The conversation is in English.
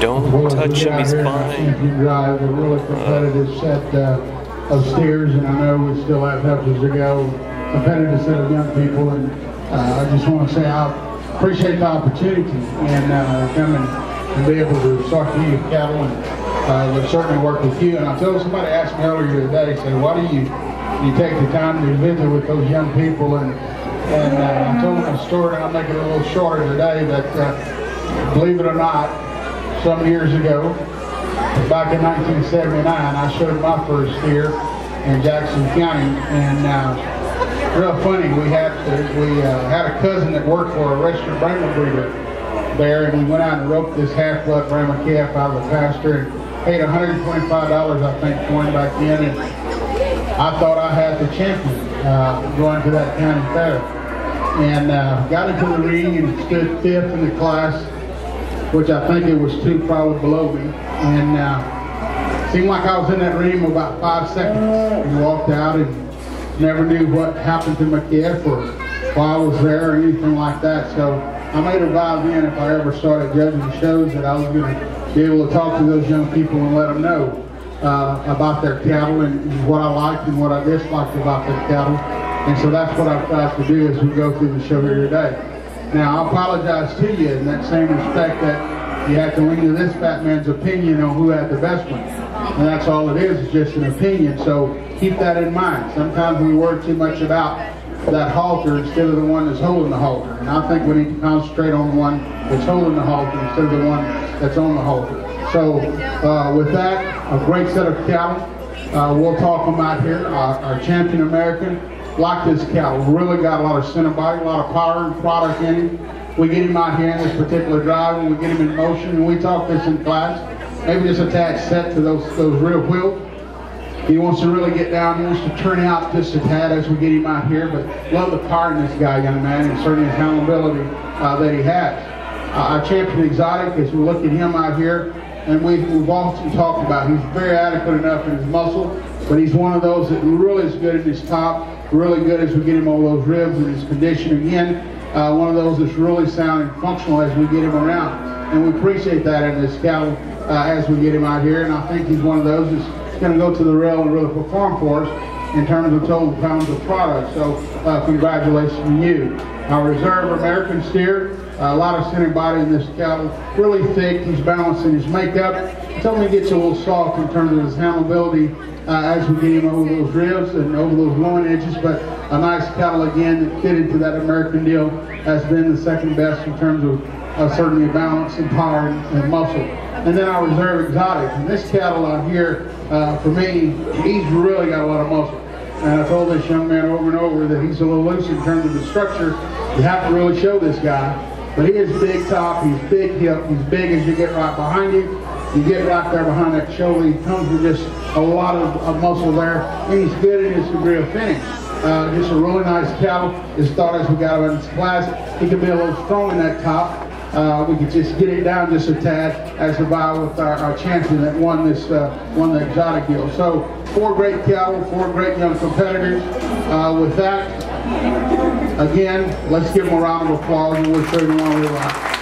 Don't touch him, he's fine. Drive a really competitive set of steers, and I know we still have heifers to go. Competitive set of young people, and I just want to say I appreciate the opportunity and come and be able to start to eat cattle, and would certainly work with you. And I told somebody asked me earlier today, say, why do you take the time to visit with those young people? And I told them a story, and I'll make it a little shorter today, that believe it or not, some years ago, back in 1979, I showed my first steer in Jackson County, and real funny, we had a cousin that worked for a registered Brahma breeder there, and we went out and roped this half-blood Brahma calf out of the pasture and paid $125, I think, for him back then, and I thought I had the champion going to that county fair, and got into the ring and stood fifth in the class, which I think it was two probably below me, and seemed like I was in that ring about 5 seconds, and walked out and never knew what happened to my calf or why I was there or anything like that. So I made a vow then, if I ever started judging shows, that I was going to be able to talk to those young people and let them know about their cattle and what I liked and what I disliked about their cattle. And so that's what I've tried to do as we go through the show here today. Now, I apologize to you in that same respect that you have to lean to this fat man's opinion on who had the best one. And that's all it is just an opinion. So keep that in mind. Sometimes we worry too much about that halter instead of the one that's holding the halter. And I think we need to concentrate on the one that's holding the halter instead of the one that's on the halter. So with that, a great set of cattle. We'll talk them out here. Our champion American. Like this cattle, really got a lot of center body, a lot of power and product in him. We get him out here in this particular drive, and we get him in motion, and we talk this in class. Maybe just attach set to those rear wheels. He wants to really get down, he wants to turn out just a tad as we get him out here, but love the power in this guy, young man, and certainly the accountability that he has. Our champion exotic, as we look at him out here, and we've often talked about, he's very adequate enough in his muscle, but he's one of those that really is good at his top, really good as we get him all those ribs and his condition again. One of those that's really sound and functional as we get him around. And we appreciate that in this cattle as we get him out here. And I think he's one of those that's going to go to the rail and really perform for us in terms of total pounds of product. So congratulations to you. Our reserve American steer, a lot of center body in this cattle, really thick. He's balanced in his makeup. It's only gets a little soft in terms of his handleability as we get him over those ribs and over those loin edges, but a nice cattle again that fit into that American deal has been the second best in terms of certainly balance and power and muscle. And then our reserve exotic. And this cattle out here, for me, he's really got a lot of muscle. And I told this young man over and over that he's a little loose in terms of the structure. You have to really show this guy. But he is big top, he's big hip, he's big as you get right behind him. You get right there behind that shoulder, he comes with just a lot of muscle there, and he's good in his degree of finish. Just a really nice cattle. His thought as we got him in this class, he can be a little strong in that top. We could just get it down just a tad as a battle with our champion that won the exotic deal. So 4 great cattle, 4 great young competitors. With that, again, let's give them a round of applause, and we'll show you the one we like.